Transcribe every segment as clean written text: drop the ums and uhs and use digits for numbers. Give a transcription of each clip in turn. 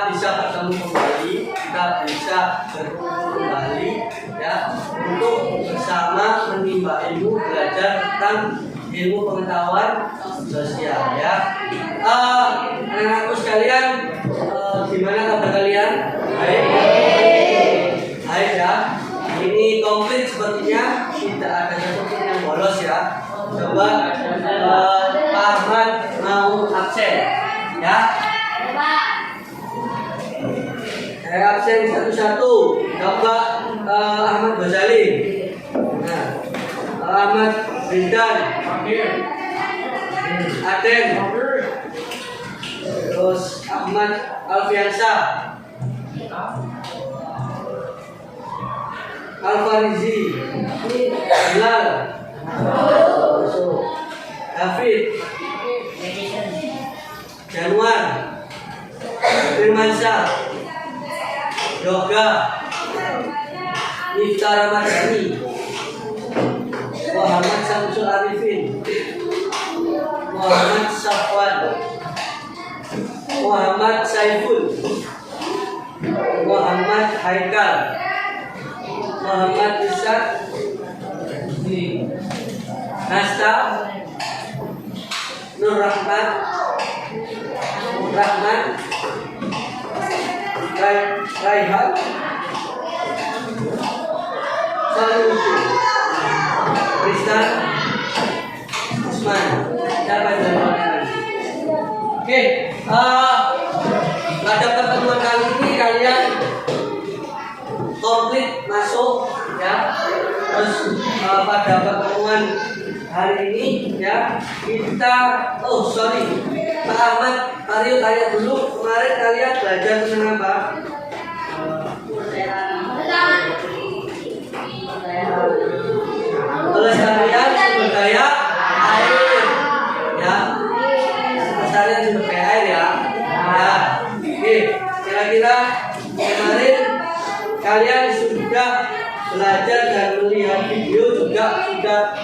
bisa bertemu kembali, kita bisa bertemu kembali ya untuk bersama menimba ilmu, belajar tentang ilmu pengetahuan sosial ya. Anak-anakku sekalian, gimana kabar kalian? Baik. Baik ya. Ini komplit sepertinya, tidak ada satupun yang bolos ya. Coba Pak Ahmad mau absen ya. Saya absen satu-satu. Coba Ahmad Ghazali. Nah, Ahmad Rindan. Aden. Terus Ahmad Alfiansyah. Alfarizi. Bilal. David. Januar. Firmansyah. Yoga. Miftah Ramadhani. Muhammad Samsul Arifin. Muhammad Safwan. Muhammad Saiful. Muhammad Haikal. Muhammad Ishaq. Nasta. Nur Rahman. Raihan. Salusi. Tristan. Usman. Siapa yang jawabnya? Oke, pada pertemuan kali ini kalian komplit masuk ya. Terus pada pertemuan hari ini ya kita Pak Ahmad, mari tanya dulu, kemarin kalian belajar tentang apa? Pelestarian sumber daya air ya. Pelestarian sumber daya air ya. Ya. Oke, kira-kira kemarin kalian sudah belajar dan melihat video, juga sudah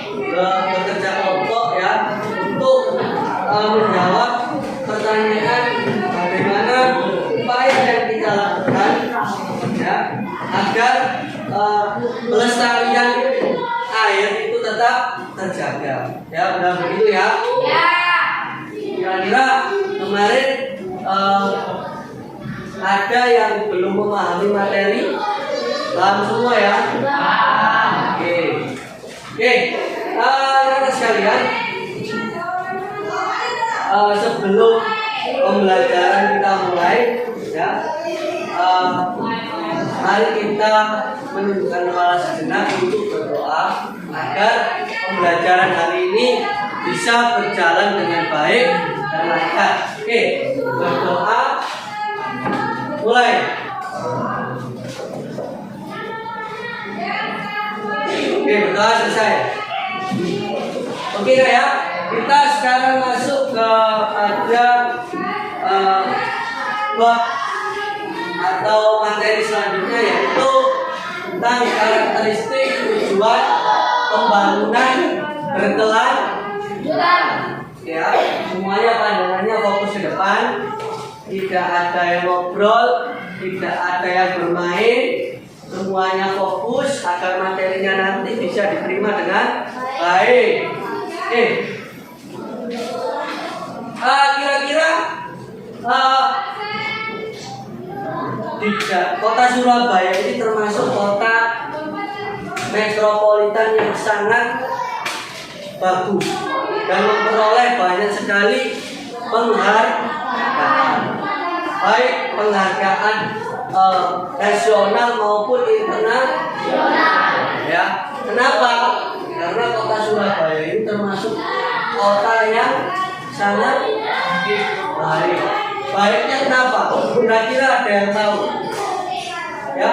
bekerja kelompok ya untuk menjawab pertanyaan bagaimana upaya yang kita lakukan ya agar pelestarian air itu tetap terjaga ya. Benar begitu ya? Kira-kira kemarin ada yang belum memahami materi? Paham semua ya? Oke, anak-anak sekalian, sebelum pembelajaran kita mulai ya, mari kita menundukkan kepala sejenak untuk berdoa agar pembelajaran hari ini bisa berjalan dengan baik dan lancar. Oke, berdoa mulai. Oke, berdoa selesai. Oke ya, kita sekarang masuk ke bab atau materi selanjutnya, yaitu tentang karakteristik tujuan pembangunan berkelanjutan. Ya, semuanya pandangannya fokus ke depan, tidak ada yang ngobrol, tidak ada yang bermain. Semuanya fokus agar materinya nanti bisa diterima dengan baik. Kira-kira kota Surabaya ini termasuk kota metropolitan yang sangat bagus dan memperoleh banyak sekali penghargaan, baik penghargaan nasional maupun internasional ya. Kenapa? Karena kota Surabaya ini termasuk kota yang sangat baik. Baiknya kenapa? Kira-kira ada yang tahu? Ya,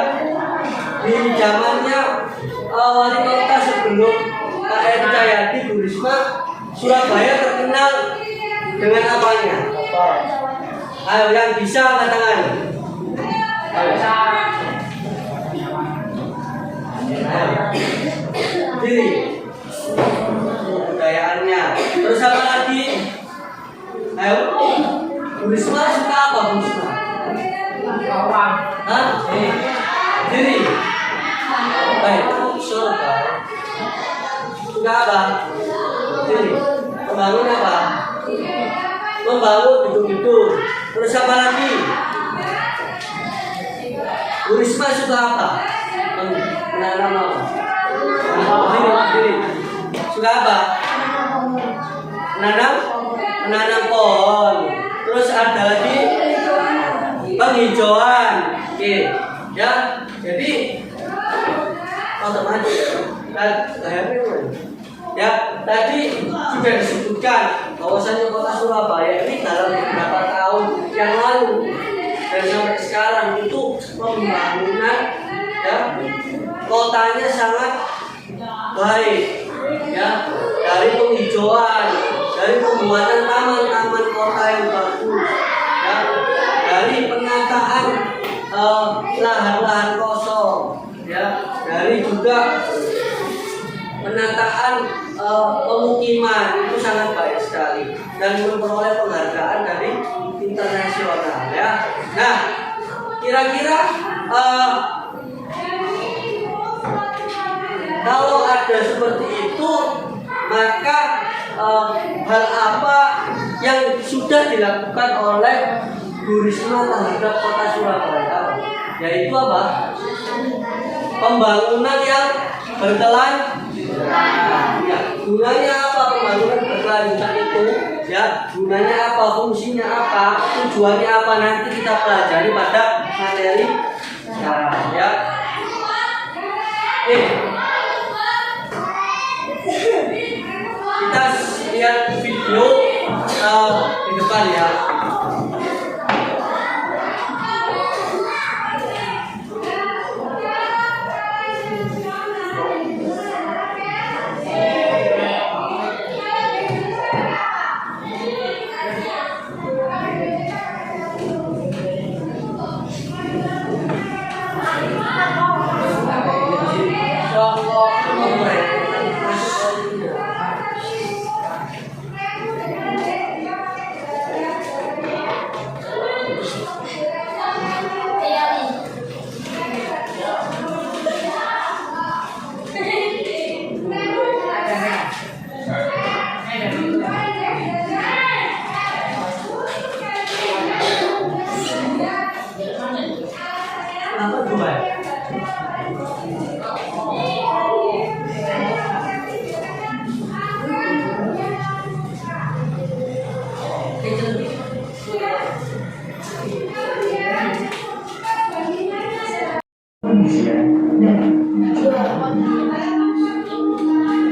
di zamannya wali kota sebelum Pak R. Cahyadi, Bu Risma, Surabaya terkenal dengan apanya? Ayo yang bisa angkat tangan. Diri kebudayaannya. Terus apa lagi? Ayo, Bu Risma suka apa Bu Risma? membangun apa? Membangun gedung-gedung. Terus apa lagi? Bu Risma suka apa? Menanam apa? Ini. Suka apa? Menanam pohon. Terus ada lagi penghijauan. Oke, ya. Jadi otomatis ya, tadi sudah disebutkan bahwasanya kota Surabaya ini dalam beberapa tahun yang lalu dan sampai sekarang itu pembangunan ya kotanya sangat baik ya, dari penghijauan, dari pembuatan taman-taman kota yang bagus ya, dari penataan lahan-lahan kosong ya, dari juga penataan pemukiman itu sangat baik sekali dan memperoleh penghargaan dari internasional ya. Nah, kira-kira kalau ada seperti itu, maka hal apa yang sudah dilakukan oleh Bu Risma terhadap kota Surabaya? Yaitu apa? Pembangunan yang berkelanjutan. Ya, gunanya apa pembangunan berkelanjutan itu? Ya, gunanya apa? Fungsinya apa? Tujuannya apa? Nanti kita pelajari pada materi sekarang ya. Kita lihat video di depan ya.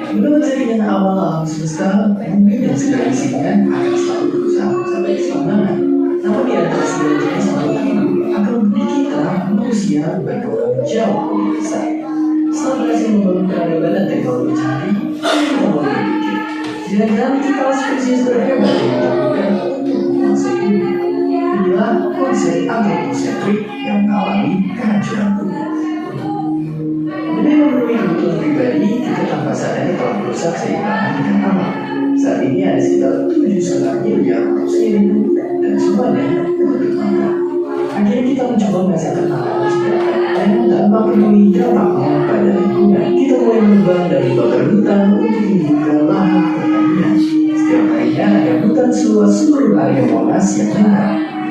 Menurut jaringan awal alam semesta, bumi dan segala isinya akan selalu berusaha sampai keseimbangan. Namun di antara segala jenis makhluk hidup, akal bumi kita, manusia, berkembang jauh lebih besar. Setelah berhasil membangun peradaban dan teknologi canggih, kita mulai berpikir, jangan-jangan kita spesies terhebat yang ditemukan untuk menguasai bumi. Inilah konsep antropocentrik yang mengalami kehancuran bumi. Demi memenuhi kebutuhan pribadi, kita tanpa sadar telah merusak keseimbangan dengan alam. Saat ini ada sekitar 7,5 miliar manusia dan semuanya penduduk makan. Akhirnya kita mencoba merasakan makanan sejahtera dan tanpa peduli dampaknya pada lingkungan. Kita mulai mengembang dari bakar hutan untuk membuka lahan pertanian. Setiap harinya ada hutan seluas seluruh area Monas yang lengkap.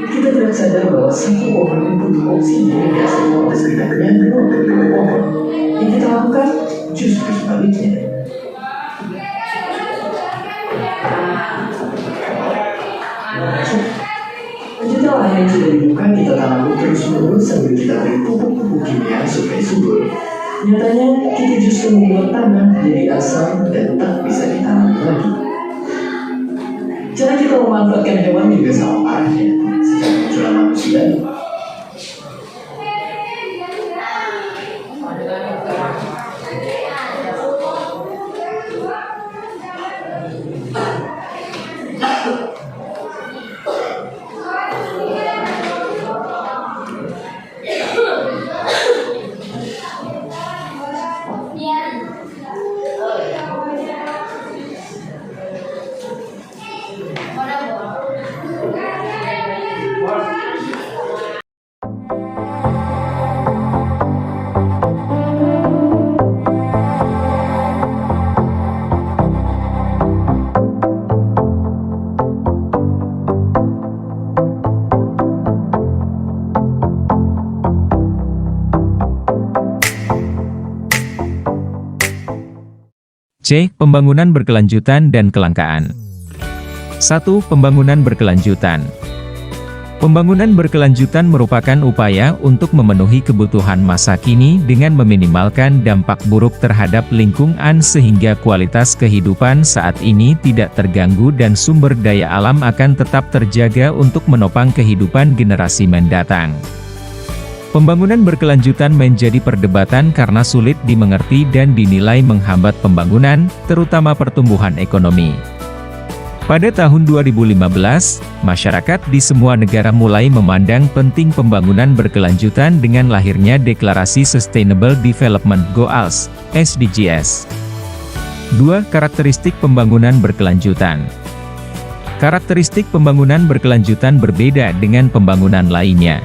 Kita tidak sadar bahwa satu pohon butuh oksigen yang semua sekitarnya dengan kedua pohon. Yang kita lakukan justru sebaliknya. Mencinta lahan yang sudah dibuka kita tanam terus-menerus sambil kita beri pupuk-pupuk kimia supaya subur. Nyatanya kita justru membuat tanah jadi asam dan tak bisa ditanam lagi. Cara kita memanfaatkan hewan juga sama parahnya. Sejak munculnya manusia, C. Pembangunan berkelanjutan dan kelangkaan. 1. Pembangunan berkelanjutan. Pembangunan berkelanjutan merupakan upaya untuk memenuhi kebutuhan masa kini dengan meminimalkan dampak buruk terhadap lingkungan sehingga kualitas kehidupan saat ini tidak terganggu dan sumber daya alam akan tetap terjaga untuk menopang kehidupan generasi mendatang. Pembangunan berkelanjutan menjadi perdebatan karena sulit dimengerti dan dinilai menghambat pembangunan, terutama pertumbuhan ekonomi. Pada tahun 2015, masyarakat di semua negara mulai memandang penting pembangunan berkelanjutan dengan lahirnya Deklarasi Sustainable Development Goals, SDGs. 2. Karakteristik pembangunan berkelanjutan. Karakteristik pembangunan berkelanjutan berbeda dengan pembangunan lainnya.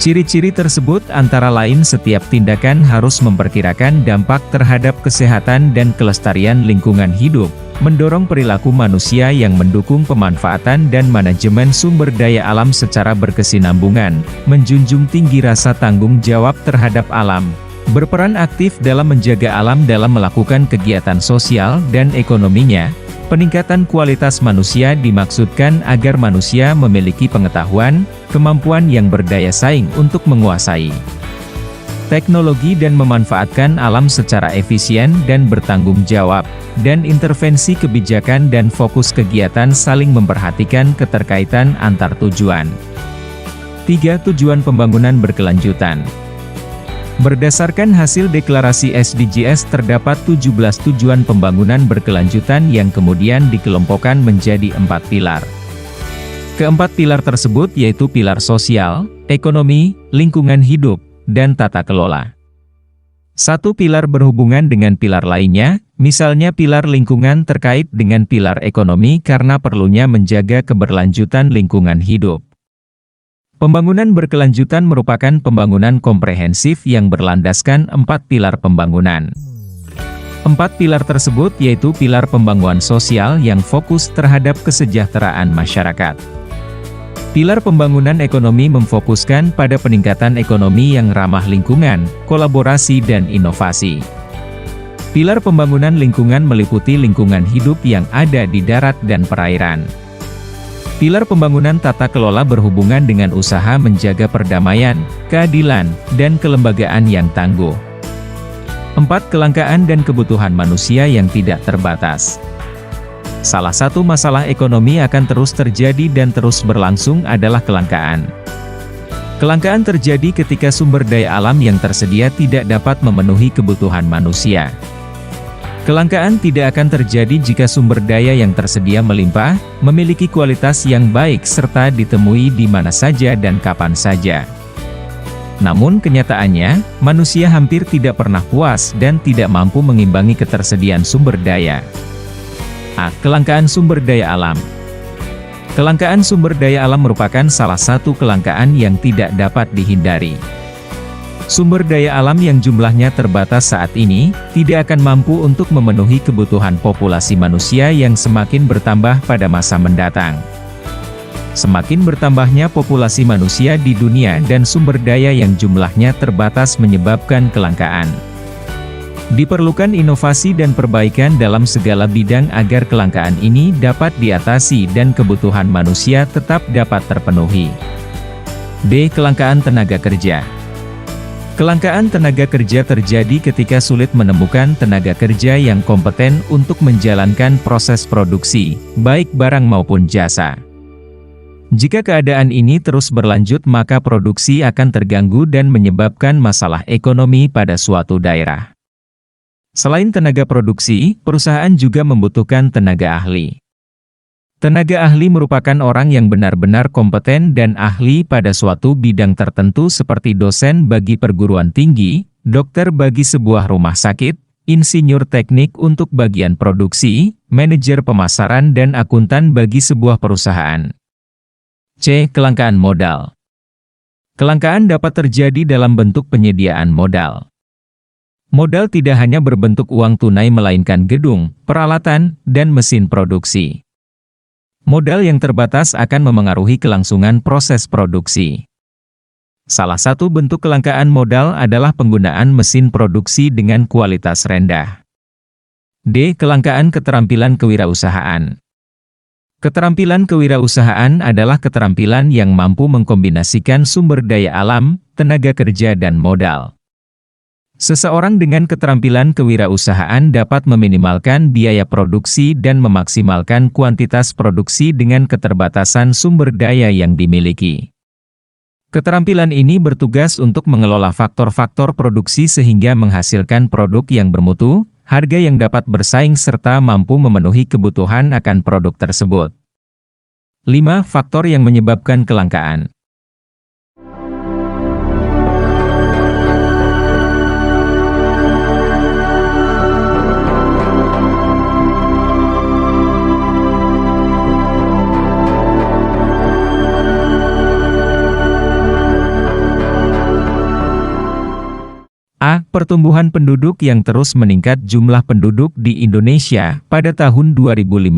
Ciri-ciri tersebut antara lain setiap tindakan harus memperkirakan dampak terhadap kesehatan dan kelestarian lingkungan hidup, mendorong perilaku manusia yang mendukung pemanfaatan dan manajemen sumber daya alam secara berkesinambungan, menjunjung tinggi rasa tanggung jawab terhadap alam, berperan aktif dalam menjaga alam dalam melakukan kegiatan sosial dan ekonominya. Peningkatan kualitas manusia dimaksudkan agar manusia memiliki pengetahuan, kemampuan yang berdaya saing untuk menguasai teknologi dan memanfaatkan alam secara efisien dan bertanggung jawab, dan intervensi kebijakan dan fokus kegiatan saling memperhatikan keterkaitan antar tujuan. 3. Tujuan pembangunan berkelanjutan. Berdasarkan hasil deklarasi SDGs terdapat 17 tujuan pembangunan berkelanjutan yang kemudian dikelompokkan menjadi 4 pilar. Keempat pilar tersebut yaitu pilar sosial, ekonomi, lingkungan hidup, dan tata kelola. Satu pilar berhubungan dengan pilar lainnya, misalnya pilar lingkungan terkait dengan pilar ekonomi karena perlunya menjaga keberlanjutan lingkungan hidup. Pembangunan berkelanjutan merupakan pembangunan komprehensif yang berlandaskan 4 pilar pembangunan. 4 pilar tersebut yaitu pilar pembangunan sosial yang fokus terhadap kesejahteraan masyarakat. Pilar pembangunan ekonomi memfokuskan pada peningkatan ekonomi yang ramah lingkungan, kolaborasi dan inovasi. Pilar pembangunan lingkungan meliputi lingkungan hidup yang ada di darat dan perairan. Pilar pembangunan tata kelola berhubungan dengan usaha menjaga perdamaian, keadilan, dan kelembagaan yang tangguh. 4. Kelangkaan dan kebutuhan manusia yang tidak terbatas. Salah satu masalah ekonomi akan terus terjadi dan terus berlangsung adalah kelangkaan. Kelangkaan terjadi ketika sumber daya alam yang tersedia tidak dapat memenuhi kebutuhan manusia. Kelangkaan tidak akan terjadi jika sumber daya yang tersedia melimpah, memiliki kualitas yang baik serta ditemui di mana saja dan kapan saja. Namun kenyataannya, manusia hampir tidak pernah puas dan tidak mampu mengimbangi ketersediaan sumber daya. A. Kelangkaan sumber daya alam. Kelangkaan sumber daya alam merupakan salah satu kelangkaan yang tidak dapat dihindari. Sumber daya alam yang jumlahnya terbatas saat ini, tidak akan mampu untuk memenuhi kebutuhan populasi manusia yang semakin bertambah pada masa mendatang. Semakin bertambahnya populasi manusia di dunia dan sumber daya yang jumlahnya terbatas menyebabkan kelangkaan. Diperlukan inovasi dan perbaikan dalam segala bidang agar kelangkaan ini dapat diatasi dan kebutuhan manusia tetap dapat terpenuhi. D. Kelangkaan tenaga kerja. Kelangkaan tenaga kerja terjadi ketika sulit menemukan tenaga kerja yang kompeten untuk menjalankan proses produksi, baik barang maupun jasa. Jika keadaan ini terus berlanjut maka produksi akan terganggu dan menyebabkan masalah ekonomi pada suatu daerah. Selain tenaga produksi, perusahaan juga membutuhkan tenaga ahli. Tenaga ahli merupakan orang yang benar-benar kompeten dan ahli pada suatu bidang tertentu seperti dosen bagi perguruan tinggi, dokter bagi sebuah rumah sakit, insinyur teknik untuk bagian produksi, manajer pemasaran dan akuntan bagi sebuah perusahaan. C. Kelangkaan modal. Kelangkaan dapat terjadi dalam bentuk penyediaan modal. Modal tidak hanya berbentuk uang tunai melainkan gedung, peralatan, dan mesin produksi. Modal yang terbatas akan memengaruhi kelangsungan proses produksi. Salah satu bentuk kelangkaan modal adalah penggunaan mesin produksi dengan kualitas rendah. D. Kelangkaan keterampilan kewirausahaan. Keterampilan kewirausahaan adalah keterampilan yang mampu mengkombinasikan sumber daya alam, tenaga kerja dan modal. Seseorang dengan keterampilan kewirausahaan dapat meminimalkan biaya produksi dan memaksimalkan kuantitas produksi dengan keterbatasan sumber daya yang dimiliki. Keterampilan ini bertugas untuk mengelola faktor-faktor produksi sehingga menghasilkan produk yang bermutu, harga yang dapat bersaing serta mampu memenuhi kebutuhan akan produk tersebut. 5. Faktor yang menyebabkan kelangkaan. A. Pertumbuhan penduduk yang terus meningkat. Jumlah penduduk di Indonesia pada tahun 2015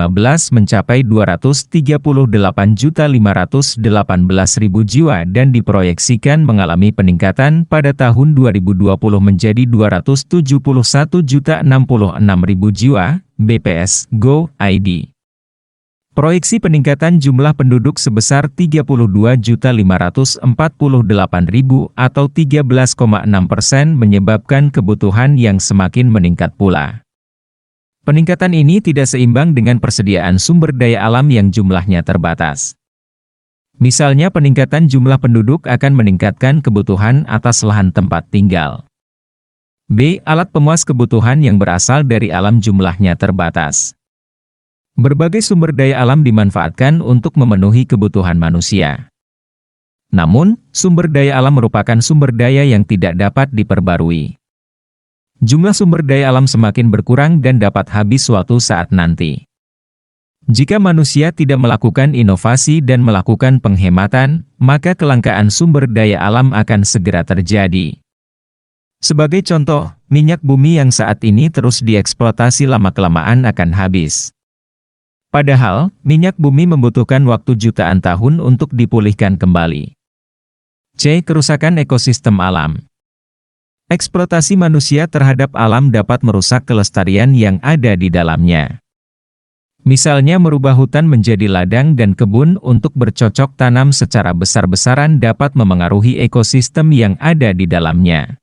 mencapai 238.518.000 jiwa dan diproyeksikan mengalami peningkatan pada tahun 2020 menjadi 271.066.000 jiwa, BPS Go.id. Proyeksi peningkatan jumlah penduduk sebesar 32.548.000 atau 13,6% menyebabkan kebutuhan yang semakin meningkat pula. Peningkatan ini tidak seimbang dengan persediaan sumber daya alam yang jumlahnya terbatas. Misalnya peningkatan jumlah penduduk akan meningkatkan kebutuhan atas lahan tempat tinggal. B. Alat pemuas kebutuhan yang berasal dari alam jumlahnya terbatas. Berbagai sumber daya alam dimanfaatkan untuk memenuhi kebutuhan manusia. Namun, sumber daya alam merupakan sumber daya yang tidak dapat diperbarui. Jumlah sumber daya alam semakin berkurang dan dapat habis suatu saat nanti. Jika manusia tidak melakukan inovasi dan melakukan penghematan, maka kelangkaan sumber daya alam akan segera terjadi. Sebagai contoh, minyak bumi yang saat ini terus dieksploitasi lama-kelamaan akan habis. Padahal, minyak bumi membutuhkan waktu jutaan tahun untuk dipulihkan kembali. C. Kerusakan ekosistem alam. Eksploitasi manusia terhadap alam dapat merusak kelestarian yang ada di dalamnya. Misalnya merubah hutan menjadi ladang dan kebun untuk bercocok tanam secara besar-besaran dapat memengaruhi ekosistem yang ada di dalamnya.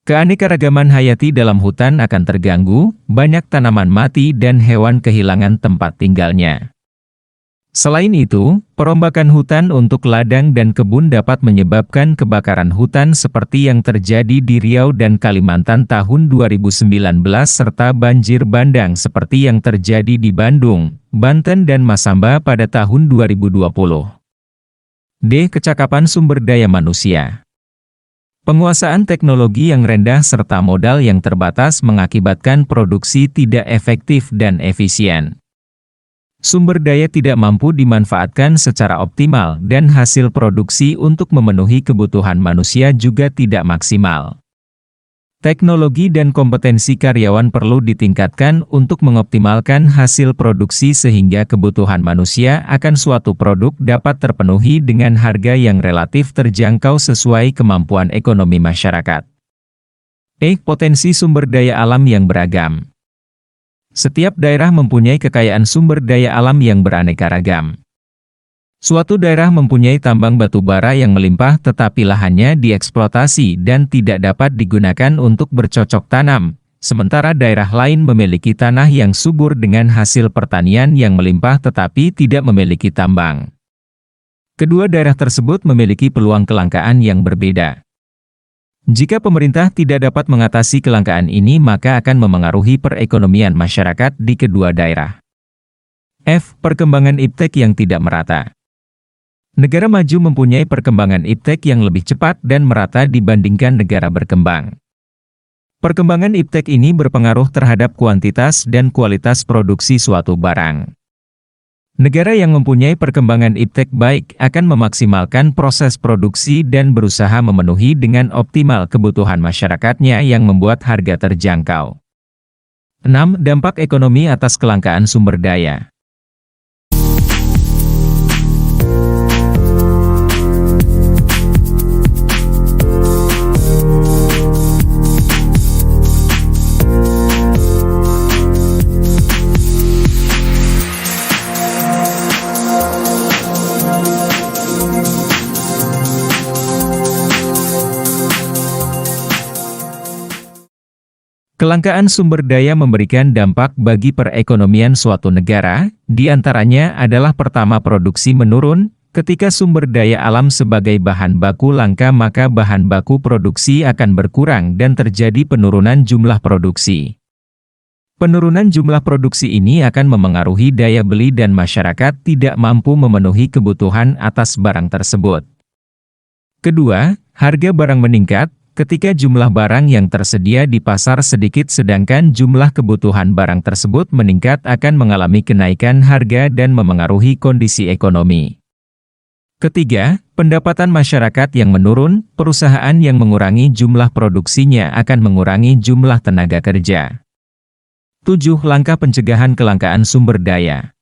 Keanekaragaman hayati dalam hutan akan terganggu, banyak tanaman mati dan hewan kehilangan tempat tinggalnya. Selain itu, perombakan hutan untuk ladang dan kebun dapat menyebabkan kebakaran hutan seperti yang terjadi di Riau dan Kalimantan tahun 2019 serta banjir bandang seperti yang terjadi di Bandung, Banten dan Masamba pada tahun 2020. D. Kecakapan sumber daya manusia. Penguasaan teknologi yang rendah serta modal yang terbatas mengakibatkan produksi tidak efektif dan efisien. Sumber daya tidak mampu dimanfaatkan secara optimal dan hasil produksi untuk memenuhi kebutuhan manusia juga tidak maksimal. Teknologi dan kompetensi karyawan perlu ditingkatkan untuk mengoptimalkan hasil produksi sehingga kebutuhan manusia akan suatu produk dapat terpenuhi dengan harga yang relatif terjangkau sesuai kemampuan ekonomi masyarakat. E. Potensi sumber daya alam yang beragam. Setiap daerah mempunyai kekayaan sumber daya alam yang beraneka ragam. Suatu daerah mempunyai tambang batu bara yang melimpah tetapi lahannya dieksploitasi dan tidak dapat digunakan untuk bercocok tanam, sementara daerah lain memiliki tanah yang subur dengan hasil pertanian yang melimpah tetapi tidak memiliki tambang. Kedua daerah tersebut memiliki peluang kelangkaan yang berbeda. Jika pemerintah tidak dapat mengatasi kelangkaan ini maka akan memengaruhi perekonomian masyarakat di kedua daerah. F. Perkembangan iptek yang tidak merata. Negara maju mempunyai perkembangan iptek yang lebih cepat dan merata dibandingkan negara berkembang. Perkembangan iptek ini berpengaruh terhadap kuantitas dan kualitas produksi suatu barang. Negara yang mempunyai perkembangan iptek baik akan memaksimalkan proses produksi dan berusaha memenuhi dengan optimal kebutuhan masyarakatnya yang membuat harga terjangkau. 6. Dampak ekonomi atas kelangkaan sumber daya. Kelangkaan sumber daya memberikan dampak bagi perekonomian suatu negara, di antaranya adalah pertama produksi menurun, ketika sumber daya alam sebagai bahan baku langka maka bahan baku produksi akan berkurang dan terjadi penurunan jumlah produksi. Penurunan jumlah produksi ini akan memengaruhi daya beli dan masyarakat tidak mampu memenuhi kebutuhan atas barang tersebut. Kedua, harga barang meningkat. Ketika jumlah barang yang tersedia di pasar sedikit sedangkan jumlah kebutuhan barang tersebut meningkat akan mengalami kenaikan harga dan memengaruhi kondisi ekonomi. Ketiga, pendapatan masyarakat yang menurun, perusahaan yang mengurangi jumlah produksinya akan mengurangi jumlah tenaga kerja. 7. Langkah pencegahan kelangkaan sumber daya.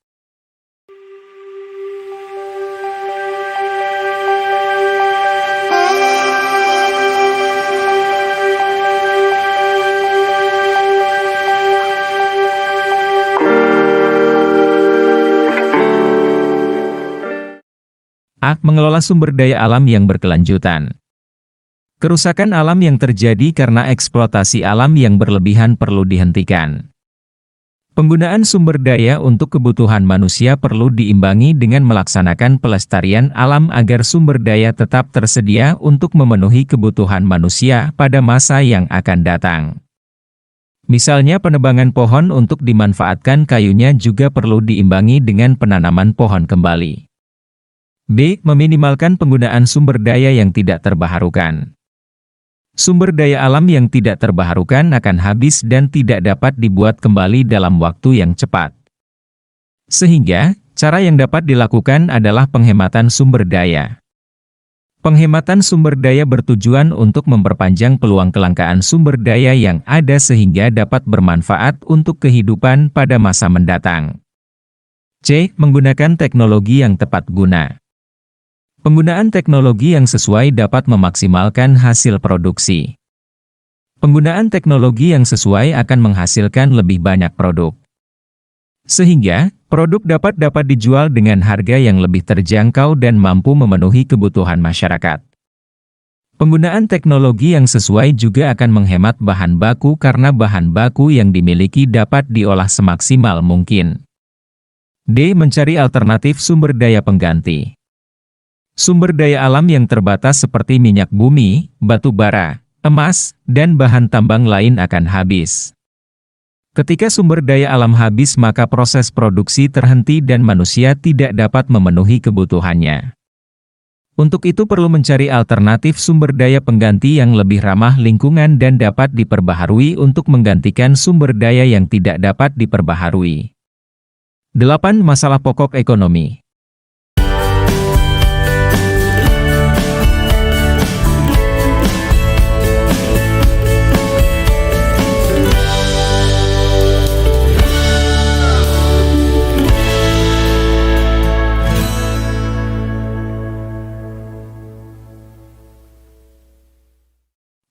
Mengelola sumber daya alam yang berkelanjutan. Kerusakan alam yang terjadi karena eksploitasi alam yang berlebihan perlu dihentikan. Penggunaan sumber daya untuk kebutuhan manusia perlu diimbangi dengan melaksanakan pelestarian alam agar sumber daya tetap tersedia untuk memenuhi kebutuhan manusia pada masa yang akan datang. Misalnya penebangan pohon untuk dimanfaatkan kayunya juga perlu diimbangi dengan penanaman pohon kembali. B. Meminimalkan penggunaan sumber daya yang tidak terbaharukan. Sumber daya alam yang tidak terbaharukan akan habis dan tidak dapat dibuat kembali dalam waktu yang cepat. Sehingga, cara yang dapat dilakukan adalah penghematan sumber daya. Penghematan sumber daya bertujuan untuk memperpanjang peluang kelangkaan sumber daya yang ada sehingga dapat bermanfaat untuk kehidupan pada masa mendatang. C. Menggunakan teknologi yang tepat guna. Penggunaan teknologi yang sesuai dapat memaksimalkan hasil produksi. Penggunaan teknologi yang sesuai akan menghasilkan lebih banyak produk. Sehingga, produk dapat dijual dengan harga yang lebih terjangkau dan mampu memenuhi kebutuhan masyarakat. Penggunaan teknologi yang sesuai juga akan menghemat bahan baku karena bahan baku yang dimiliki dapat diolah semaksimal mungkin. D. Mencari alternatif sumber daya pengganti. Sumber daya alam yang terbatas seperti minyak bumi, batu bara, emas, dan bahan tambang lain akan habis. Ketika sumber daya alam habis maka proses produksi terhenti dan manusia tidak dapat memenuhi kebutuhannya. Untuk itu perlu mencari alternatif sumber daya pengganti yang lebih ramah lingkungan dan dapat diperbaharui untuk menggantikan sumber daya yang tidak dapat diperbaharui. 8. Masalah pokok ekonomi.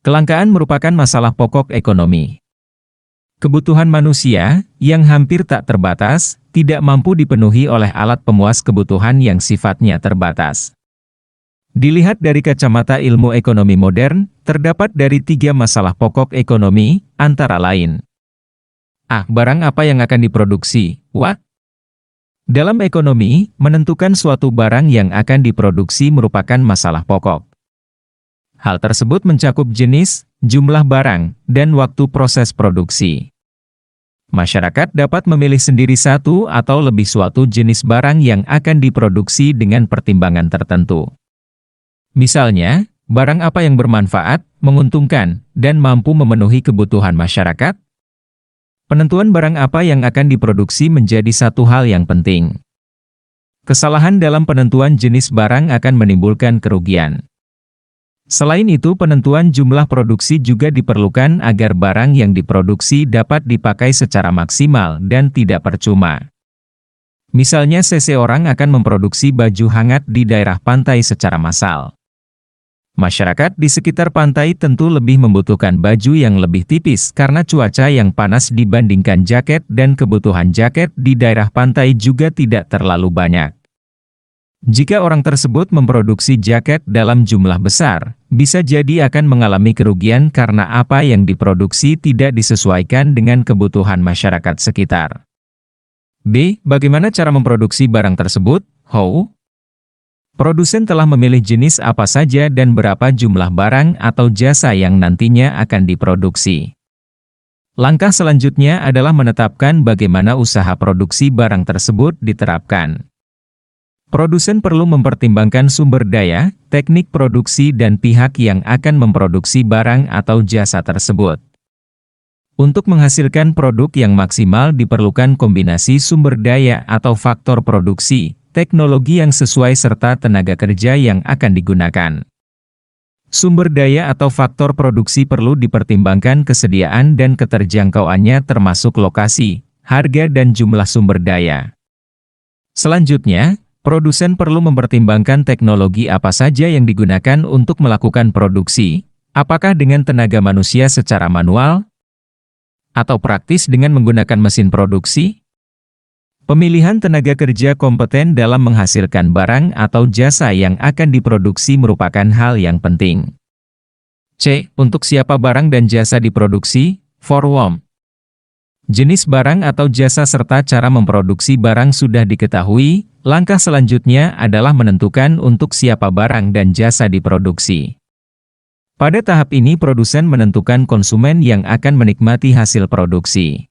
Kelangkaan merupakan masalah pokok ekonomi. Kebutuhan manusia, yang hampir tak terbatas, tidak mampu dipenuhi oleh alat pemuas kebutuhan yang sifatnya terbatas. Dilihat dari kacamata ilmu ekonomi modern, terdapat dari 3 masalah pokok ekonomi, antara lain. A. Barang apa yang akan diproduksi? Dalam ekonomi, menentukan suatu barang yang akan diproduksi merupakan masalah pokok. Hal tersebut mencakup jenis, jumlah barang, dan waktu proses produksi. Masyarakat dapat memilih sendiri satu atau lebih suatu jenis barang yang akan diproduksi dengan pertimbangan tertentu. Misalnya, barang apa yang bermanfaat, menguntungkan, dan mampu memenuhi kebutuhan masyarakat? Penentuan barang apa yang akan diproduksi menjadi satu hal yang penting. Kesalahan dalam penentuan jenis barang akan menimbulkan kerugian. Selain itu, penentuan jumlah produksi juga diperlukan agar barang yang diproduksi dapat dipakai secara maksimal dan tidak percuma. Misalnya seseorang akan memproduksi baju hangat di daerah pantai secara massal. Masyarakat di sekitar pantai tentu lebih membutuhkan baju yang lebih tipis karena cuaca yang panas dibandingkan jaket dan kebutuhan jaket di daerah pantai juga tidak terlalu banyak. Jika orang tersebut memproduksi jaket dalam jumlah besar, bisa jadi akan mengalami kerugian karena apa yang diproduksi tidak disesuaikan dengan kebutuhan masyarakat sekitar. B. Bagaimana cara memproduksi barang tersebut? How? Produsen telah memilih jenis apa saja dan berapa jumlah barang atau jasa yang nantinya akan diproduksi. Langkah selanjutnya adalah menetapkan bagaimana usaha produksi barang tersebut diterapkan. Produsen perlu mempertimbangkan sumber daya, teknik produksi dan pihak yang akan memproduksi barang atau jasa tersebut. Untuk menghasilkan produk yang maksimal diperlukan kombinasi sumber daya atau faktor produksi, teknologi yang sesuai serta tenaga kerja yang akan digunakan. Sumber daya atau faktor produksi perlu dipertimbangkan kesediaan dan keterjangkauannya termasuk lokasi, harga dan jumlah sumber daya. Selanjutnya, produsen perlu mempertimbangkan teknologi apa saja yang digunakan untuk melakukan produksi, apakah dengan tenaga manusia secara manual, atau praktis dengan menggunakan mesin produksi. Pemilihan tenaga kerja kompeten dalam menghasilkan barang atau jasa yang akan diproduksi merupakan hal yang penting. C. Untuk siapa barang dan jasa diproduksi? For whom? Jenis barang atau jasa serta cara memproduksi barang sudah diketahui, langkah selanjutnya adalah menentukan untuk siapa barang dan jasa diproduksi. Pada tahap ini produsen menentukan konsumen yang akan menikmati hasil produksi.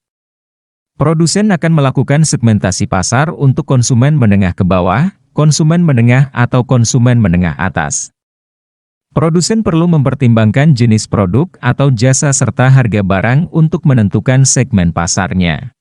Produsen akan melakukan segmentasi pasar untuk konsumen menengah ke bawah, konsumen menengah atau konsumen menengah atas. Produsen perlu mempertimbangkan jenis produk atau jasa serta harga barang untuk menentukan segmen pasarnya.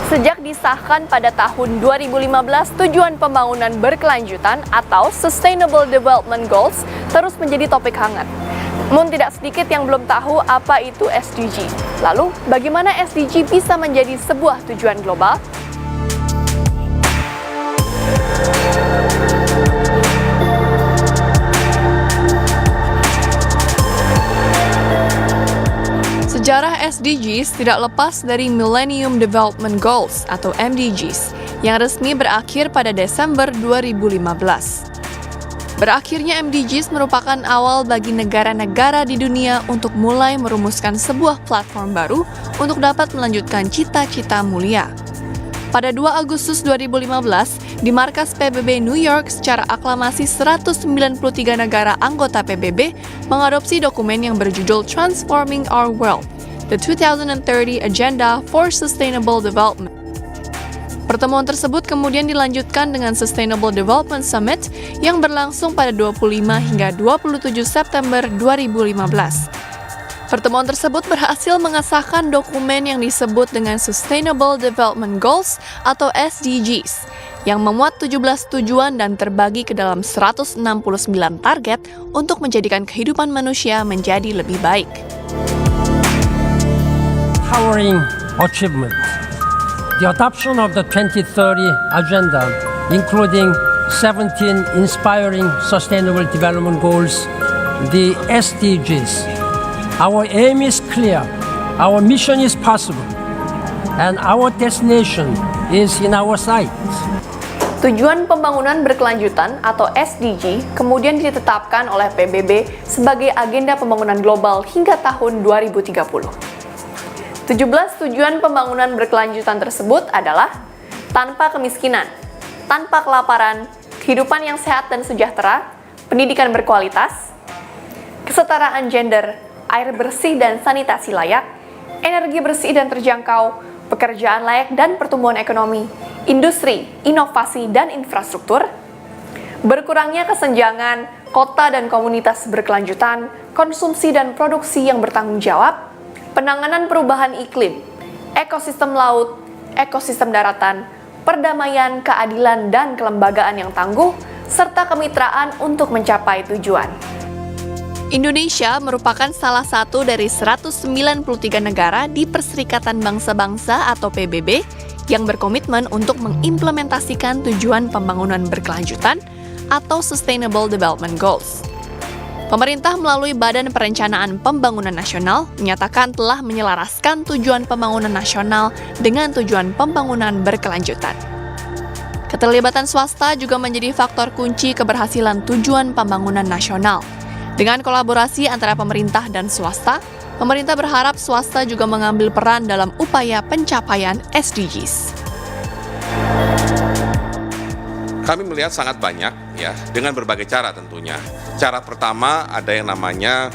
Sejak disahkan pada tahun 2015, tujuan pembangunan berkelanjutan atau Sustainable Development Goals terus menjadi topik hangat. Namun tidak sedikit yang belum tahu apa itu SDG. Lalu, bagaimana SDG bisa menjadi sebuah tujuan global? Sejarah SDGs tidak lepas dari Millennium Development Goals atau MDGs yang resmi berakhir pada Desember 2015. Berakhirnya MDGs merupakan awal bagi negara-negara di dunia untuk mulai merumuskan sebuah platform baru untuk dapat melanjutkan cita-cita mulia. Pada 2 Agustus 2015, di markas PBB New York secara aklamasi 193 negara anggota PBB mengadopsi dokumen yang berjudul Transforming Our World, The 2030 Agenda for Sustainable Development. Pertemuan tersebut kemudian dilanjutkan dengan Sustainable Development Summit yang berlangsung pada 25 hingga 27 September 2015. Pertemuan tersebut berhasil mengesahkan dokumen yang disebut dengan Sustainable Development Goals atau SDGs, yang memuat 17 tujuan dan terbagi ke dalam 169 target untuk menjadikan kehidupan manusia menjadi lebih baik. Powering achievement. The adoption of the 2030 Agenda, including 17 inspiring Sustainable Development Goals, the SDGs. Our aim is clear, our mission is possible, and our destination is in our sight. Tujuan Pembangunan Berkelanjutan atau SDG kemudian ditetapkan oleh PBB sebagai agenda pembangunan global hingga tahun 2030. 17 tujuan pembangunan berkelanjutan tersebut adalah tanpa kemiskinan, tanpa kelaparan, kehidupan yang sehat dan sejahtera, pendidikan berkualitas, kesetaraan gender, air bersih dan sanitasi layak, energi bersih dan terjangkau, pekerjaan layak dan pertumbuhan ekonomi, industri, inovasi, dan infrastruktur, berkurangnya kesenjangan, kota dan komunitas berkelanjutan, konsumsi dan produksi yang bertanggung jawab, penanganan perubahan iklim, ekosistem laut, ekosistem daratan, perdamaian, keadilan, dan kelembagaan yang tangguh, serta kemitraan untuk mencapai tujuan. Indonesia merupakan salah satu dari 193 negara di Perserikatan Bangsa-Bangsa atau PBB yang berkomitmen untuk mengimplementasikan tujuan pembangunan berkelanjutan atau Sustainable Development Goals. Pemerintah melalui Badan Perencanaan Pembangunan Nasional menyatakan telah menyelaraskan tujuan pembangunan nasional dengan tujuan pembangunan berkelanjutan. Keterlibatan swasta juga menjadi faktor kunci keberhasilan tujuan pembangunan nasional. Dengan kolaborasi antara pemerintah dan swasta, pemerintah berharap swasta juga mengambil peran dalam upaya pencapaian SDGs. Kami melihat sangat banyak ya, dengan berbagai cara tentunya. Cara pertama ada yang namanya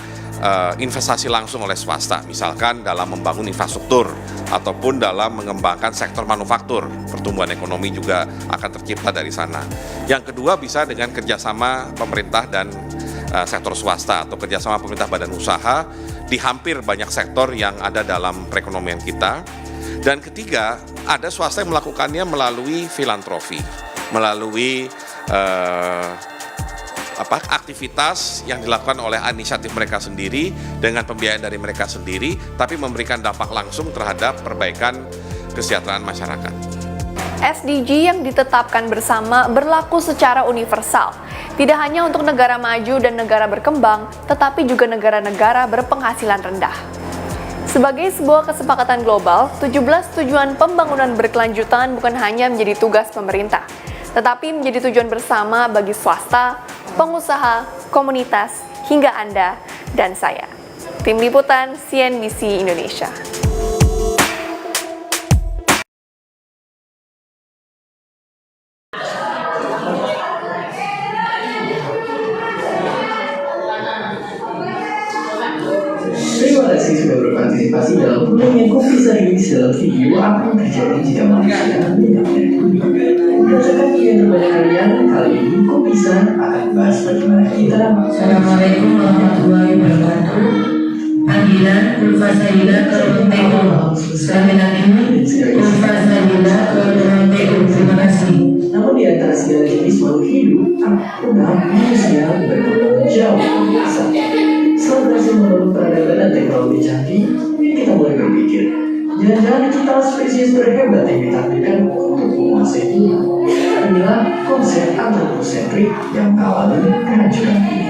investasi langsung oleh swasta, misalkan dalam membangun infrastruktur ataupun dalam mengembangkan sektor manufaktur. Pertumbuhan ekonomi juga akan tercipta dari sana. Yang kedua bisa dengan kerjasama pemerintah dan sektor swasta atau kerjasama pemerintah badan usaha di hampir banyak sektor yang ada dalam perekonomian kita. Dan ketiga, ada swasta yang melakukannya melalui filantropi, melalui aktivitas yang dilakukan oleh inisiatif mereka sendiri dengan pembiayaan dari mereka sendiri, tapi memberikan dampak langsung terhadap perbaikan kesejahteraan masyarakat. SDG yang ditetapkan bersama berlaku secara universal, tidak hanya untuk negara maju dan negara berkembang, tetapi juga negara-negara berpenghasilan rendah. Sebagai sebuah kesepakatan global, 17 tujuan pembangunan berkelanjutan bukan hanya menjadi tugas pemerintah, tetapi menjadi tujuan bersama bagi swasta, pengusaha, komunitas, hingga Anda dan saya. Tim Liputan CNBC Indonesia. Terima kasih sudah berpartisipasi dalam gunanya Kopi Sariwis dalam video apa yang terjadi jika manusia menyampai bumi. Berdasarkan yang terbanyak kalian, kali ini Kopi akan bahas bagaimana kita. Assalamualaikum warahmatullahi wabarakatuh. Panggilan Ulfasaila ke Montego. Sekali lagi Ulfasaila ke Montego. Terima kasih. Namun di antara segala jenis makhluk hidup, manusia berkembang jauh lebih besar. Setelah berhasil membangun peradaban dan teknologi canggih, kita mulai berpikir, jangan-jangan kita spesies berhebat yang ditakdirkan untuk menguasai dunia. Inilah konsep antropocentrik yang awalnya kehancuran bumi.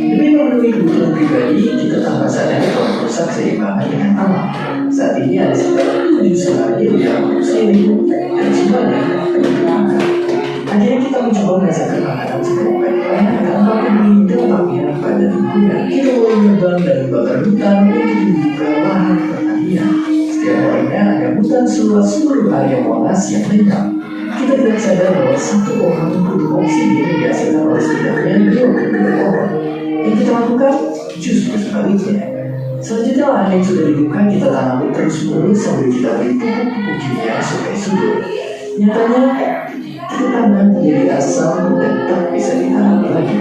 Demi memenuhi kebutuhan pribadi, kita tanpa sadar telah merusak keseimbangan dengan alam. Saat ini ada sekitar 7,5 miliar manusia yang hidup dan jumlahnya berkembang. Akhirnya kita mencoba merasakan makanan sebagai baik-baik tanpa peduli dampaknya pada lingkungan. Kita mulai menerbang dan membakar hutan untuk membuka lahan pertanian. Setiap harinya ada hutan seluas 10 area Monas yang lengkap. Kita tidak sadar bahwa satu orang produk oksigen yang dihasilkan oleh setidaknya 22 orang. Yang kita lakukan justru sebaliknya. Selanjutnya lahan yang sudah dibuka kita tanami terus-menerus sambil kita beri pupuk-pupuk kimia supaya subur. Nyatanya, kita tanam menjadi asam dan tak bisa ditanam lagi.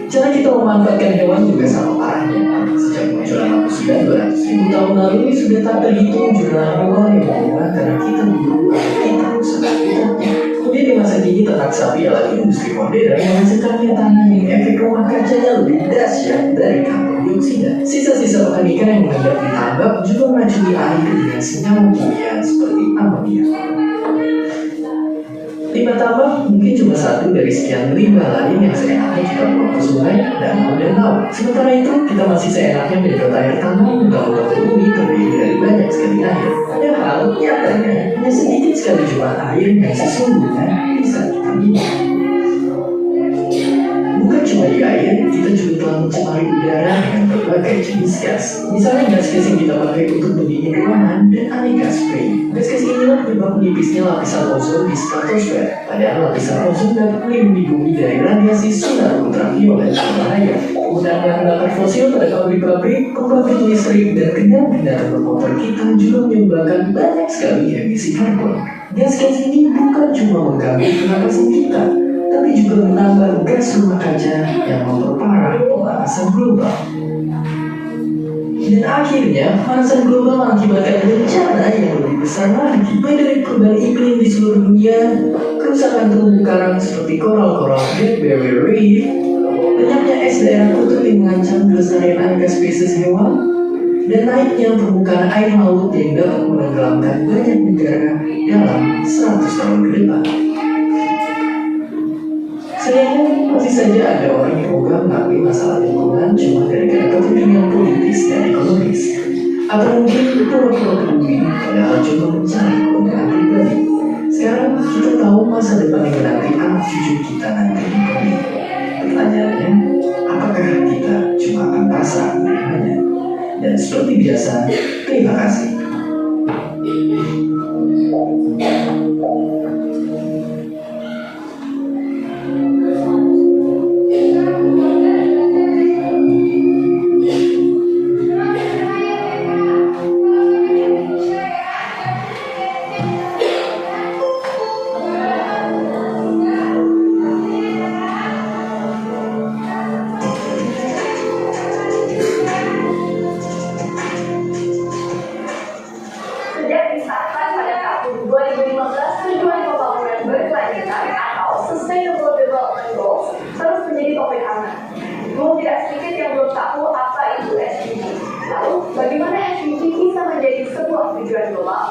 Cara kita memanfaatkan hewan juga sama parahnya. Sejak munculnya manusia 200.000 tahun lalu sudah tak terhitung jumlah hewan yang mengubah karena kita berburu atau kita rusak habitatnya. Kemudian di masa kini ternak sapi ala industri modern yang menghasilkan tanah yang efek rumah kacanya lebih dahsyat dari karbon dioksida. Sisa-sisa pakan ikan yang mengendap ditambak juga meracuni air dengan senyawa kimia seperti amonia. Limbah tambang mungkin cuma satu dari sekian limbah lain yang seenaknya kita buang ke sungai, danau, dan laut. Sementara itu, kita masih seenaknya menyedot air tanah gaul bumi terdiri dari banyak sekali air. Padahal, nyatanya, hanya sedikit sekali jumlah air yang sesungguhnya bisa kita minum. Bukan cuma di air, kita juga telah mencemari udara dengan berbagai jenis gas. Misalnya gas-gas yang kita pakai untuk pendingin ruangan dan aneka spray. Gas-gas inilah penyebab menipisnya lapisan ozon di stratosfer. Padahal lapisan ozon dapat melindungi bumi dari radiasi sinar ultraviolet berbahaya. Penggunaan bahan bakar fosil pada pabrik-pabrik, pembangkit listrik, dan kendaraan bermotor kita juga menyumbangkan banyak sekali emisi karbon. Gas-gas ini bukan cuma mengganggu pernapasan kita, tapi juga menambah gas rumah kaca yang memperparah pemanasan global. Dan akhirnya, pemanasan global mengakibatkan bencana yang lebih besar lagi, baik dari perubahan iklim di seluruh dunia, kerusakan terumbu karang seperti koral-koral Great Barrier Reef, lenyapnya es daerah kutub yang mengancam kelestarian aneka spesies hewan, dan naiknya permukaan air laut yang dapat menenggelamkan banyak negara dalam 100 tahun ke depan. Sayangnya, masih saja ada orang yang ogah mengakui masalah lingkungan cuma gara-gara kepentingan politis dan ekonomis. Atau mungkin pura-pura peduli padahal cuma mencari keuntungan pribadi. Sekarang kita tahu masa depan yang menanti anak cucu kita nanti di bumi. Pertanyaannya, apakah kita cuma akan pasrah menerimanya? Dan seperti biasa, terima kasih. Sejak disahkan pada tahun 2015, tujuan pembangunan berkelanjutan atau Sustainable Development Goals terus menjadi topik hangat. Mungkin tidak sedikit yang belum tahu apa itu SDG. Lalu, bagaimana SDG bisa menjadi sebuah tujuan global?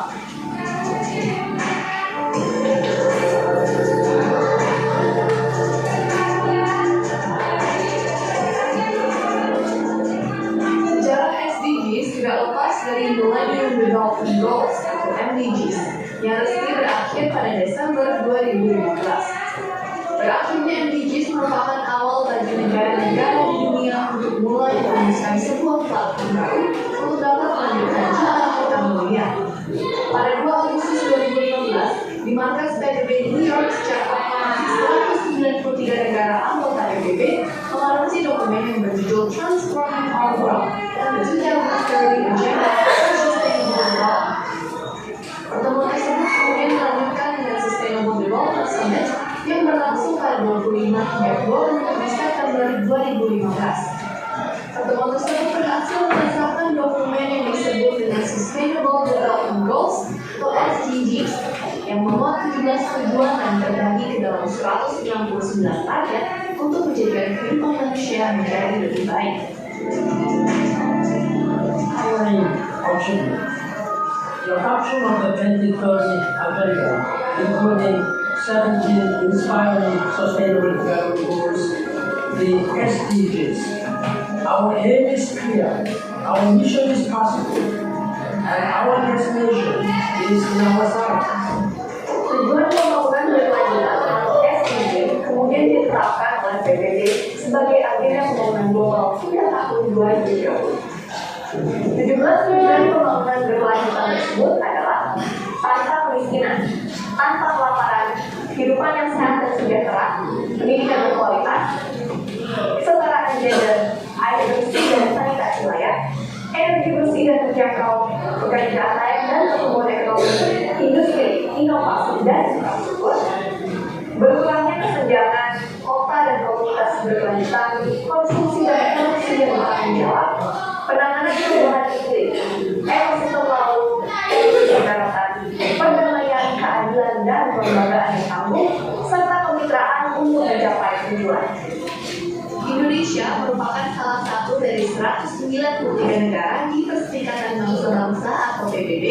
Sejarah SDGs tidak lepas dari Millennium Development Goals atau MDGs yang resmi berakhir pada Desember 2015. Berakhirnya MDGs merupakan awal bagi negara-negara di dunia untuk mulai merumuskan sebuah platform baru untuk dapat melanjutkan cita-cita mulia. Pada 2 Agustus 2015, di markas PBB New York secara aklamasi 193 negara anggota PBB mengadopsi dokumen yang berjudul Transforming Our World and the 2030 Agenda for Sustainable Development. Pertemuan tersebut kemudian dilanjutkan dengan Sustainable Development Summit yang berlangsung pada 25 hingga 26 September 2015. Pertemuan tersebut berhasil mengesahkan dokumen yang disebut dengan Sustainable Development Goals atau SDGs yang memuat 17 tujuan dan terbagi ke dalam 169 target untuk menjadikan kehidupan manusia menjadi lebih baik. Powering achievement. The adoption of the 2030 Agenda, including 17 inspiring sustainable development goals, the SDGs. Our aim is clear, our mission is possible, and our destination is in our sight. Tujuan pembangunan berkelanjutan atau SDG kemudian ditetapkan oleh PBB sebagai agenda pembangunan global hingga tahun 2030. 17 tujuan pembangunan berkelanjutan tersebut adalah tanpa kemiskinan, tanpa kelaparan, kehidupan yang sehat dan sejahtera, pendidikan berkualitas, kesetaraan gender, air bersih dan sanitasi layak, energi bersih dan terjangkau, pekerjaan layak dan pertumbuhan ekonomi, industri, inovasi dan infrastruktur, berkurangnya kesenjangan, kota dan komunitas berkelanjutan, konsumsi dan produksi yang bertanggung jawab, penanganan perubahan iklim, ekosistem laut, ekosistem daratan, perdamaian, keadilan dan kelembagaan yang tangguh, serta kemitraan untuk mencapai tujuan. Indonesia merupakan salah satu dari 193 negara di Perserikatan Bangsa-Bangsa atau PBB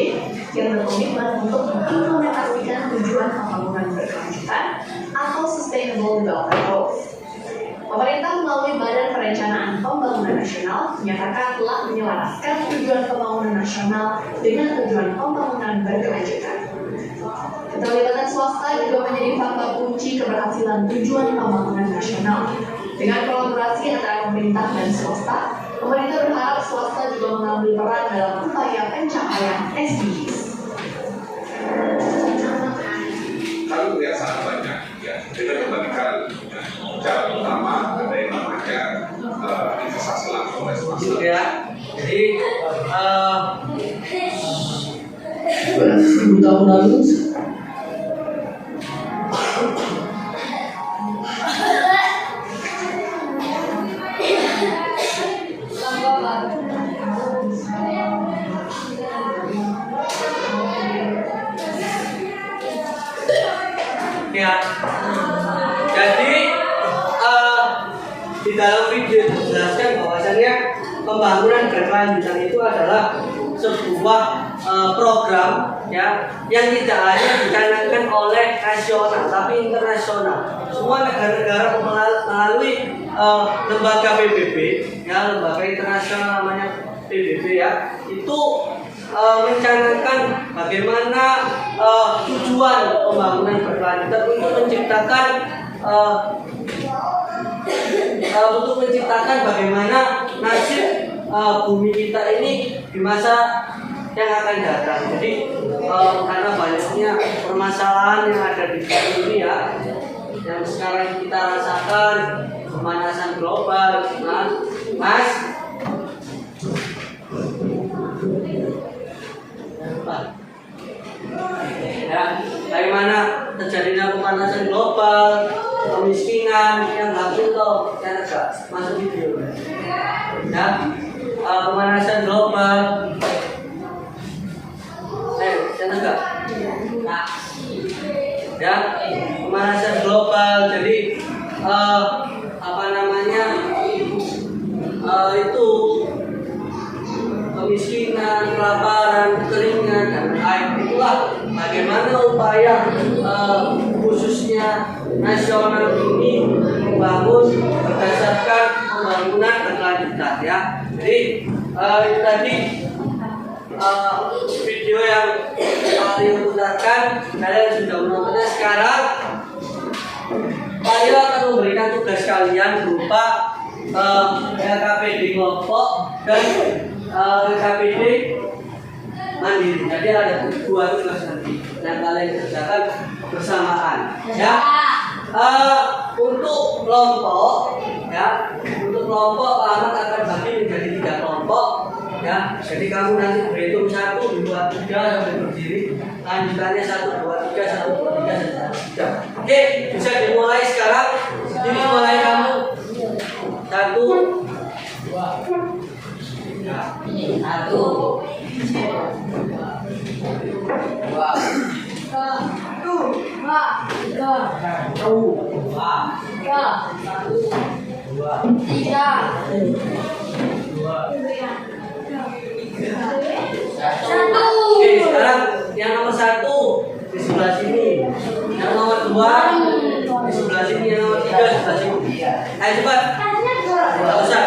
yang berkomitmen untuk mengimplementasikan tujuan pembangunan berkelanjutan berkelanjutan atau Sustainable Development Goals. Pemerintah melalui Badan Perencanaan Pembangunan Nasional menyatakan telah menyelaraskan tujuan pembangunan nasional dengan tujuan pembangunan berkelanjutan. Keterlibatan swasta juga menjadi faktor kunci keberhasilan tujuan pembangunan nasional. Dengan kolaborasi antara pemerintah dan swasta, pemerintah berharap swasta juga mengambil peran dalam upaya pencapaian SDGs. Kami melihat sangat banyak ya dengan berbagai cara. Cara pertama ada yang namanya investasi langsung oleh swasta. Ya, jadi 200.000 tahun lalu ya, jadi di dalam video itu dijelaskan bahwasannya pembangunan berkelanjutan itu adalah sebuah program ya yang tidak hanya dicanangkan oleh nasional tapi internasional. Semua negara-negara melalui lembaga PBB ya, lembaga internasional namanya PBB ya, itu mencanangkan bagaimana tujuan pembangunan berkelanjutan untuk menciptakan bagaimana nasib bumi kita ini di masa yang akan datang. Jadi karena banyaknya permasalahan yang ada di bumi ya, yang sekarang kita rasakan, pemanasan global, Mas. Ya, bagaimana terjadinya pemanasan global, kemiskinan yang nggak tutup, yang agak masuk video. Ya, pemanasan global, yang enggak. Ya, pemanasan global. Jadi itu kemiskinan, kelaparan, kekeringan, dan air. Itulah bagaimana upaya khususnya nasional ini membangun berdasarkan pembangunan berkelanjutan ya. Jadi itu tadi video yang kalian putarkan, kalian sudah menontonnya. Sekarang saya akan memberikan tugas kalian berupa LKPD kelompok dan LKPD mandiri. Jadi ada dua tugas nanti yang kalian kerjakan bersamaan. Ya, untuk kelompok, ya, untuk kelompok Ahmad akan bagi menjadi 3 kelompok. Ya, jadi kamu nanti berhitung 1, 2, 3 sampai berdiri. Lanjutannya 1, 2, 3, 1, 2, 3, 1, 2, 3. Oke, bisa dimulai sekarang. Jadi mulai kamu 1, 2, 1. Oke, sekarang yang nomor 1 di sebelah sini, yang nomor 2 di sebelah sini, yang nomor 3 di sebelah sini. Ayo cepat. Tidak usah.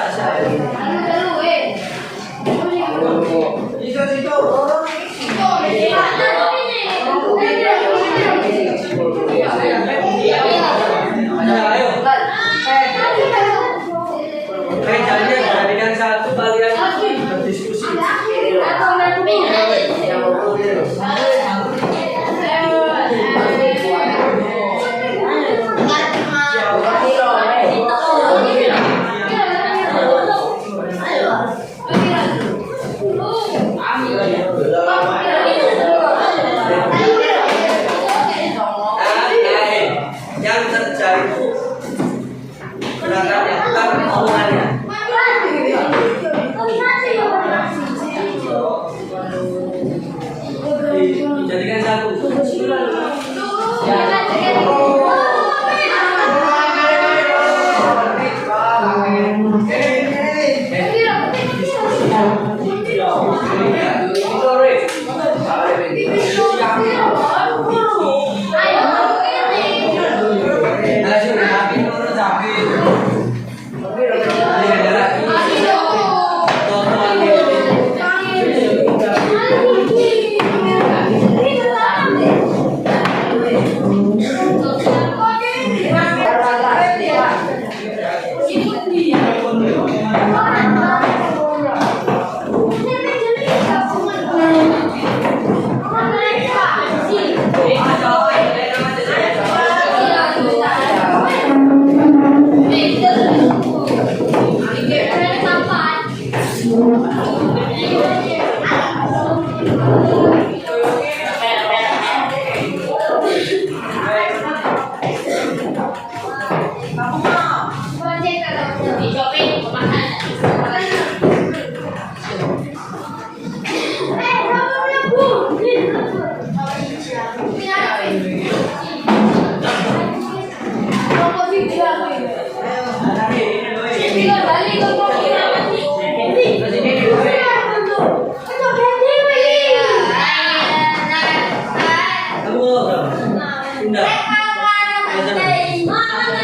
Ayo. Kaitannya jadikan 1, kalian berdiskusi. Yang terjadi itu gerakannya, bukan omongannya. Dijadikan 1.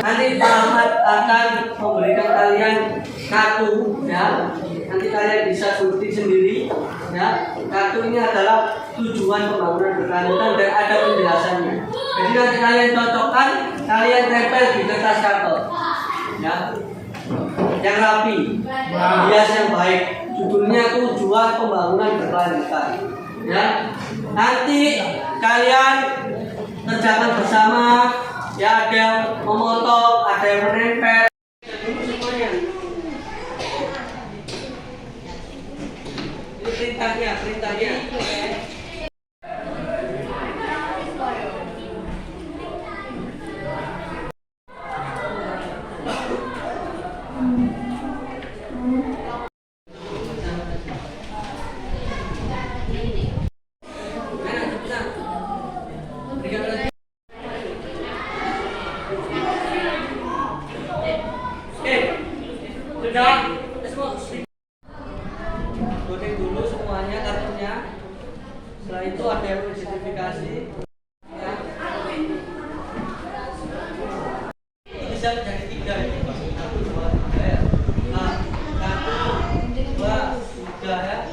Nanti Pak Ahmad akan memberikan kalian kartu, ya. Nanti kalian bisa ikuti sendiri, ya. Kartu ini adalah tujuan pembangunan berkelanjutan dan ada penjelasannya. Jadi nanti kalian cocokkan, kalian tempel di kertas karton, ya. Yang rapi, hias yang baik. Judulnya tujuan pembangunan berkelanjutan, ya. Nanti kalian kerjakan bersama. Ya, ada yang memotong, ada yang menempel. Semuanya. Ini perintahnya. Sudah, coding dulu semuanya kartunya. Setelah itu ada yang sertifikasi. Ya. Bisa menjadi 3 ini. 1, 2, 3 ya. Nah, 1, 2, 3 ya.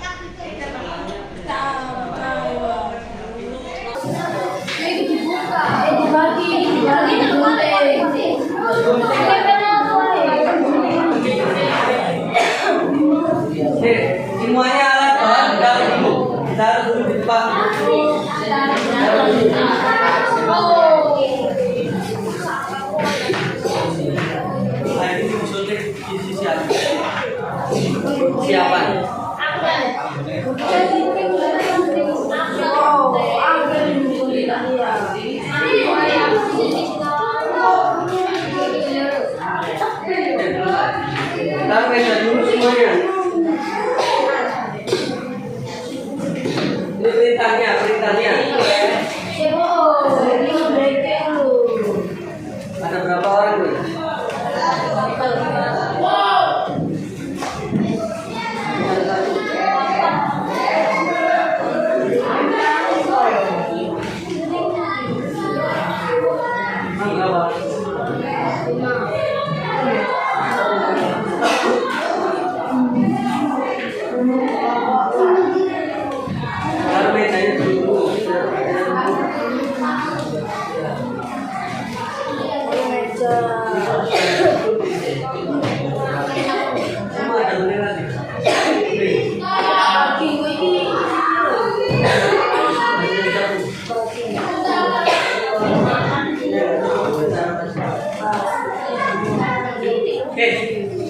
Semuanya alat bahan taruh dulu di depan. Nah, ini disuntik di sisi atas. Siapa? Taruh meja dulu semuanya. Ini perintahnya. Ada berapa orang nih?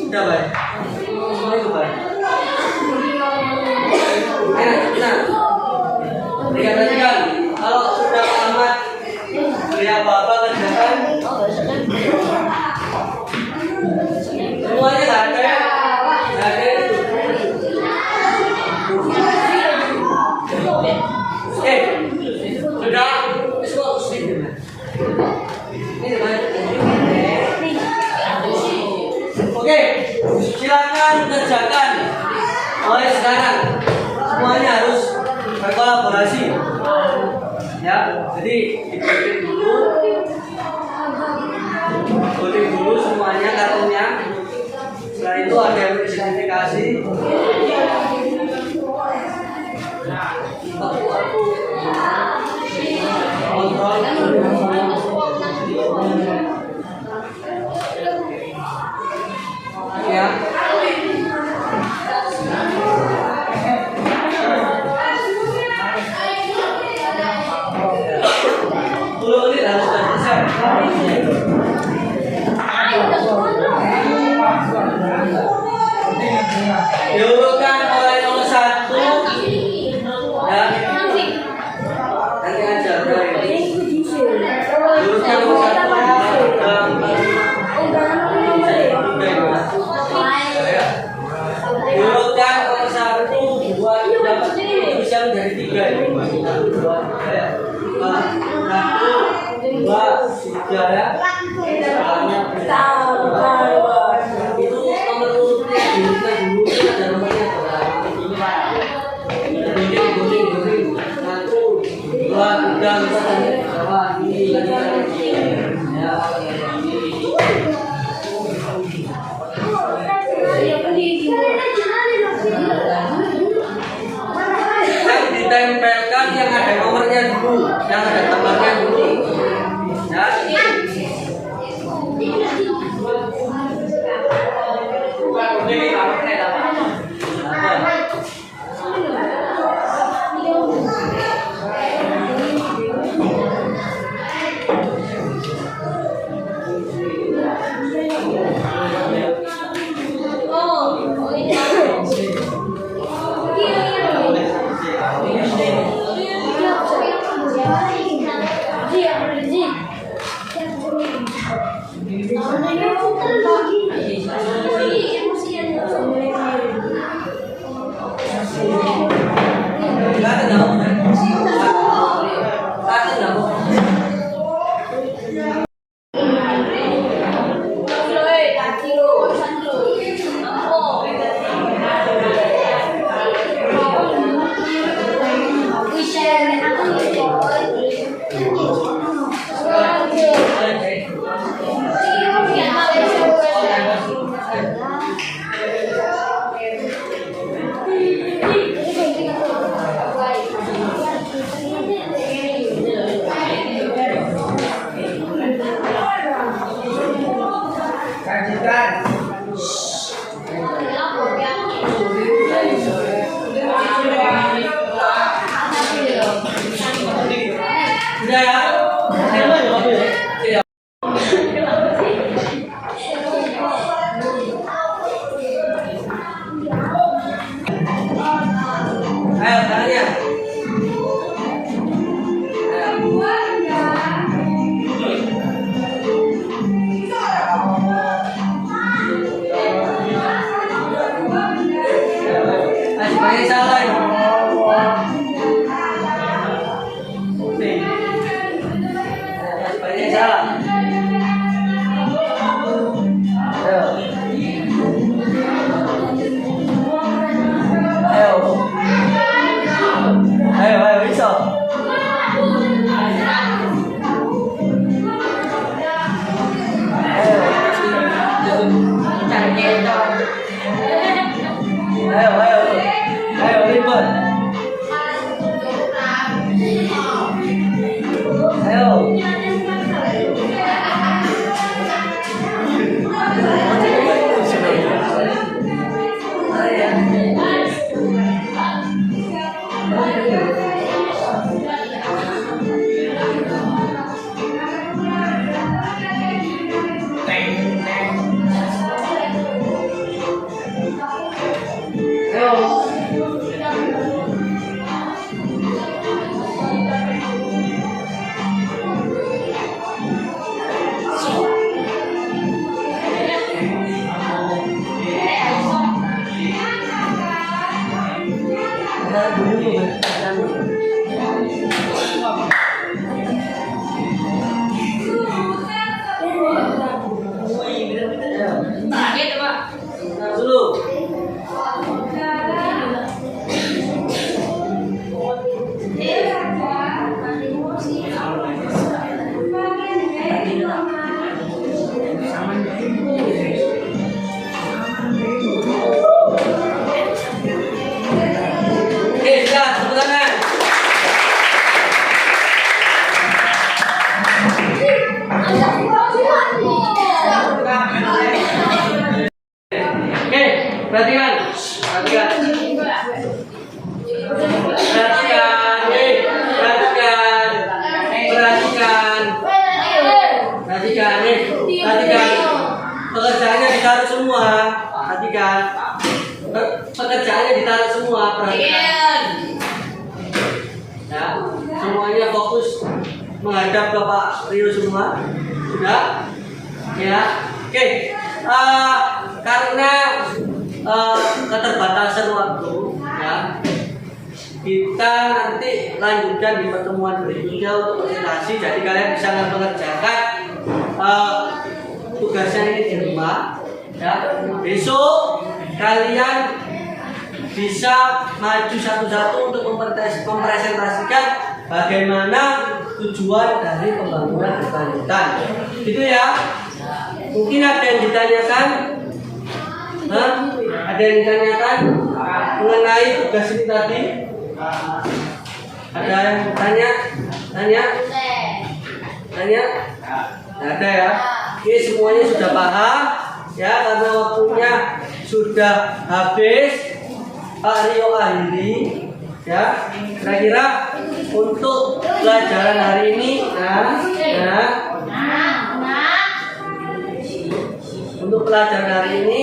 Sudah baik. Semua itu baik. Perhatikan, kalau sudah amat beli apa-apa kerjakan. Semuanya nggak ada. Sudah. Oke, silakan kerjakan. Mulai sekarang semuanya harus berkolaborasi. Ya, jadi coding dulu semuanya kartunya. Setelah itu ada yang sertifikasi. Kontrol. Ya. Ini harus selesai. Yuk. Itu nomor urutnya diundikan dulu, ada nomornya. Satu, dua, tiga, empat, ini ya. Ditempelkan yang ada nomornya dulu, yang ada gambarnya dulu. Ya. Pekerjaannya ditaruh semua, perhatikan. Pekerjaannya ditaruh semua, perhatikan. Ya, semuanya fokus menghadap Bapak Rio semua. Sudah? Ya. Oke. Karena keterbatasan waktu, ya, kita nanti lanjutkan di pertemuan berikutnya untuk presentasi. Jadi kalian bisa mengerjakan tugasnya ini di rumah. Ya, besok kalian bisa maju satu-satu untuk mempresentasikan bagaimana tujuan dari pembangunan berkelanjutan. Gitu ya. Mungkin ada yang ditanyakan? Ada yang ditanyakan mengenai tugas ini tadi? Ada yang bertanya? Tanya? Nggak ada ya? Oke, semuanya sudah paham ya, karena waktunya sudah habis. Pak Rio akhiri ya. Kira-kira untuk pelajaran hari ini, untuk pelajaran hari ini,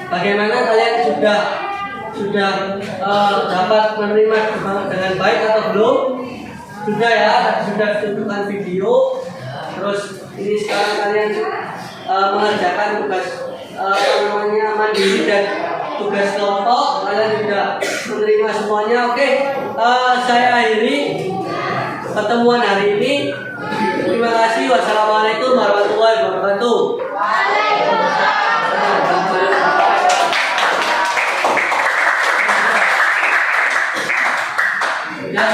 bagaimana kalian sudah dapat menerima dengan baik atau belum? Sudah ya, sudah tunjukkan video. Terus ini sekarang kalian mengerjakan tugas mandiri dan tugas kelompok. Kalian sudah menerima semuanya. Oke, saya akhiri pertemuan hari ini. Terima kasih. Wassalamualaikum warahmatullahi wabarakatuh. Ya,